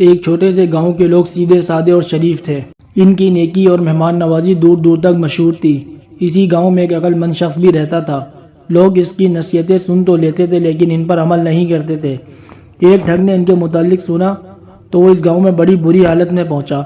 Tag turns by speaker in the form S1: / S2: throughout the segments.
S1: ایک چھوٹے سے گاؤں کے لوگ سیدھے سادے اور شریف تھے۔ ان کی نیکی اور مہمان نوازی دور دور تک مشہور تھی۔ اسی گاؤں میں ایک عقل مند شخص بھی رہتا تھا۔ لوگ اس کی نصیحتیں سن تو لیتے تھے لیکن ان پر عمل نہیں کرتے تھے۔ ایک ٹھگ نے ان کے متعلق سنا تو وہ اس گاؤں میں بڑی بری حالت میں پہنچا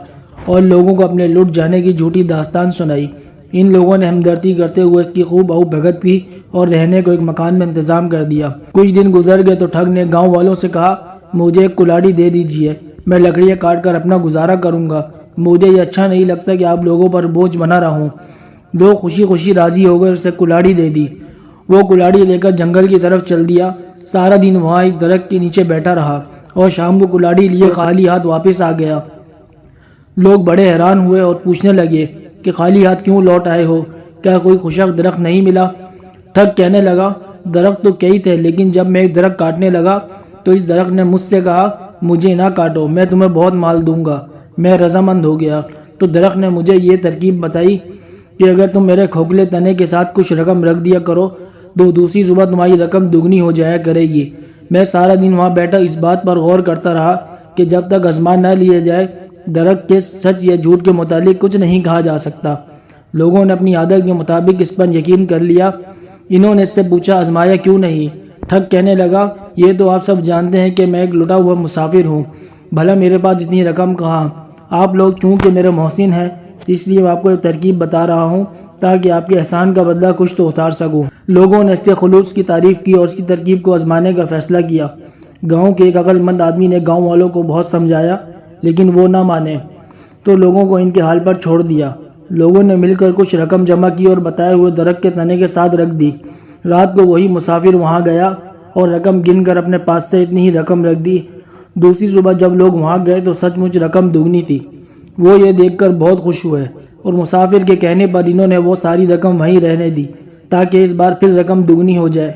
S1: اور لوگوں کو اپنے لٹ جانے کی جھوٹی داستان سنائی۔ ان لوگوں نے ہمدردی کرتے ہوئے اس کی خوب آؤ بھگت کی اور رہنے کو ایک مکان میں انتظام کر دیا۔ کچھ دن گزر گئے تو ٹھگ نے گاؤں والوں سے کہا، مجھے ایک کلاڑی دے دیجیے، میں لکڑیاں کاٹ کر اپنا گزارا کروں گا۔ مجھے یہ اچھا نہیں لگتا کہ آپ لوگوں پر بوجھ بنا رہوں۔ لوگ خوشی خوشی راضی ہو گئے اور اسے کلاڑی دے دی۔ وہ کلاڑی لے کر جنگل کی طرف چل دیا۔ سارا دن وہاں ایک درخت کے نیچے بیٹھا رہا اور شام کو کلاڑی لیے خالی ہاتھ واپس آ گیا۔ لوگ بڑے حیران ہوئے اور پوچھنے لگے کہ خالی ہاتھ کیوں لوٹ آئے ہو؟ کیا کوئی خوشک درخت نہیں ملا؟ ٹھگ کہنے لگا، درخت تو کئی تھے لیکن جب میں ایک درخت کاٹنے لگا تو اس درخت نے مجھ سے کہا، مجھے نہ کاٹو، میں تمہیں بہت مال دوں گا۔ میں رضامند ہو گیا تو درخت نے مجھے یہ ترکیب بتائی کہ اگر تم میرے کھوکھلے تنے کے ساتھ کچھ رقم رکھ دیا کرو تو دوسری صبح تمہاری رقم دگنی ہو جایا کرے گی۔ میں سارا دن وہاں بیٹھا اس بات پر غور کرتا رہا کہ جب تک آزما نہ لیے جائے درخت کے سچ یا جھوٹ کے متعلق کچھ نہیں کہا جا سکتا۔ لوگوں نے اپنی عادت کے مطابق اس پر یقین کر لیا۔ انہوں نے اس سے پوچھا، آزمایا کیوں نہیں؟ ٹھگ کہنے لگا، یہ تو آپ سب جانتے ہیں کہ میں ایک لٹا ہوا مسافر ہوں، بھلا میرے پاس اتنی رقم کہاں؟ آپ لوگ چونکہ میرے محسن ہیں اس لیے میں آپ کو ایک ترکیب بتا رہا ہوں تاکہ آپ کے احسان کا بدلہ کچھ تو اتار سکوں۔ لوگوں نے اس کے خلوص کی تعریف کی اور اس کی ترکیب کو آزمانے کا فیصلہ کیا۔ گاؤں کے ایک عقل مند آدمی نے گاؤں والوں کو بہت سمجھایا لیکن وہ نہ مانے تو لوگوں کو ان کے حال پر چھوڑ دیا۔ لوگوں نے مل کر کچھ رقم جمع کی اور بتائے ہوئے درخت کے تنے کے ساتھ رکھ دی۔ رات کو وہی مسافر وہاں گیا اور رقم گن کر اپنے پاس سے اتنی ہی رقم رکھ دی۔ دوسری صبح جب لوگ وہاں گئے تو سچ مچ رقم دگنی تھی۔ وہ یہ دیکھ کر بہت خوش ہوئے اور مسافر کے کہنے پر انہوں نے وہ ساری رقم وہیں رہنے دی تاکہ اس بار پھر رقم دگنی ہو جائے۔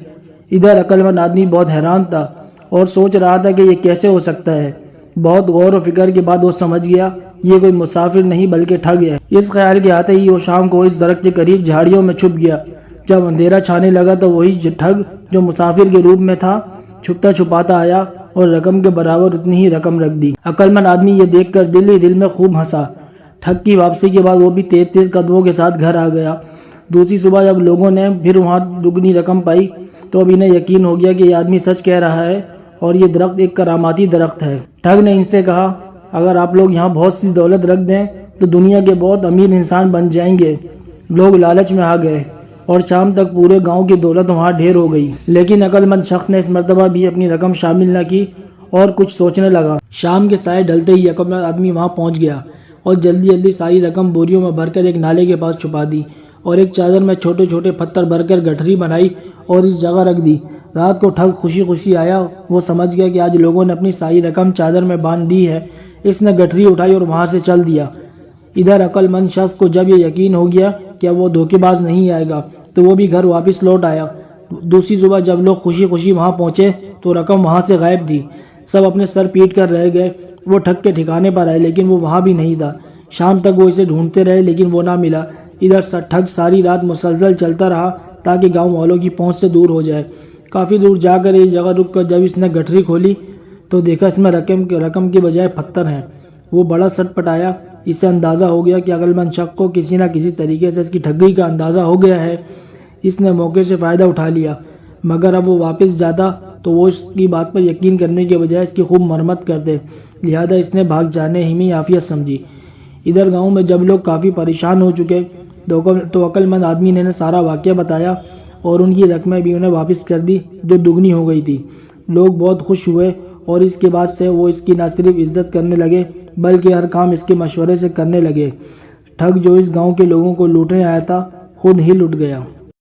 S1: ادھر عقل مند آدمی بہت حیران تھا اور سوچ رہا تھا کہ یہ کیسے ہو سکتا ہے۔ بہت غور و فکر کے بعد وہ سمجھ گیا یہ کوئی مسافر نہیں بلکہ ٹھگ ہے۔ اس خیال کے آتے ہی وہ شام کو اس درخت کے قریب جھاڑیوں میں چھپ گیا۔ جب اندھیرا چھانے لگا تو وہی ٹھگ جو مسافر کے روپ میں تھا چھپتا چھپاتا آیا اور رقم کے برابر اتنی ہی رقم رکھ دی۔ عقل مند آدمی یہ دیکھ کر دل ہی دل میں خوب ہنسا۔ ٹھگ کی واپسی کے بعد وہ بھی تیز تیز قدموں کے ساتھ گھر آ گیا۔ دوسری صبح جب لوگوں نے پھر وہاں دگنی رقم پائی تو اب انہیں یقین ہو گیا کہ یہ آدمی سچ کہہ رہا ہے اور یہ درخت ایک کراماتی درخت ہے۔ ٹھگ نے ان سے کہا، اگر آپ لوگ یہاں بہت سی دولت رکھ دیں تو دنیا کے بہت امیر انسان بن جائیں گے۔ لوگ لالچ میں آ گئے اور شام تک پورے گاؤں کی دولت وہاں ڈھیر ہو گئی، لیکن عقل مند شخص نے اس مرتبہ بھی اپنی رقم شامل نہ کی اور کچھ سوچنے لگا۔ شام کے سائے ڈلتے ہی عقل مند آدمی وہاں پہنچ گیا اور جلدی جلدی ساری رقم بوریوں میں بھر کر ایک نالے کے پاس چھپا دی اور ایک چادر میں چھوٹے چھوٹے پتھر بھر کر گٹھری بنائی اور اس جگہ رکھ دی۔ رات کو ٹھگ خوشی خوشی آیا۔ وہ سمجھ گیا کہ آج لوگوں نے اپنی ساری رقم چادر میں باندھ دی ہے۔ اس نے گٹھری اٹھائی اور وہاں سے چل دیا۔ ادھر عقل مند شخص کو جب یہ یقین ہو گیا کہ وہ دھوکے باز نہیں آئے گا تو وہ بھی گھر واپس لوٹ آیا۔ دوسری صبح جب لوگ خوشی خوشی وہاں پہنچے تو رقم وہاں سے غائب تھی۔ سب اپنے سر پیٹ کر رہ گئے۔ وہ ٹھگ کے ٹھکانے پر آئے لیکن وہ وہاں بھی نہیں تھا۔ شام تک وہ اسے ڈھونڈتے رہے لیکن وہ نہ ملا۔ ادھر ٹھگ ساری رات مسلسل چلتا رہا تاکہ گاؤں والوں کی پہنچ سے دور ہو جائے۔ کافی دور جا کر ایک جگہ رک کر جب اس نے گٹھری کھولی تو دیکھا اس میں رقم کے بجائے پتھر ہیں۔ وہ بڑا سٹ پٹایا۔ اسے اندازہ ہو گیا کہ عقل مند شخص کو کسی نہ کسی طریقے سے اس کی ٹھگی کا اندازہ ہو گیا ہے۔ اس نے موقع سے فائدہ اٹھا لیا، مگر اب وہ واپس جاتا تو وہ اس کی بات پر یقین کرنے کے بجائے اس کی خوب مرمت کرتے، لہذا اس نے بھاگ جانے ہی میں عافیت سمجھی۔ ادھر گاؤں میں جب لوگ کافی پریشان ہو چکے تو عقل مند آدمی نے سارا واقعہ بتایا اور ان کی رقمیں بھی انہیں واپس کر دی جو دگنی ہو گئی تھی۔ لوگ بہت خوش ہوئے اور اس کے بعد سے وہ اس کی نہ صرف عزت کرنے لگے بلکہ ہر کام اس کے مشورے سے کرنے لگے۔ ٹھگ جو اس گاؤں کے لوگوں کو لوٹنے آیا تھا خود ہی لٹ گیا۔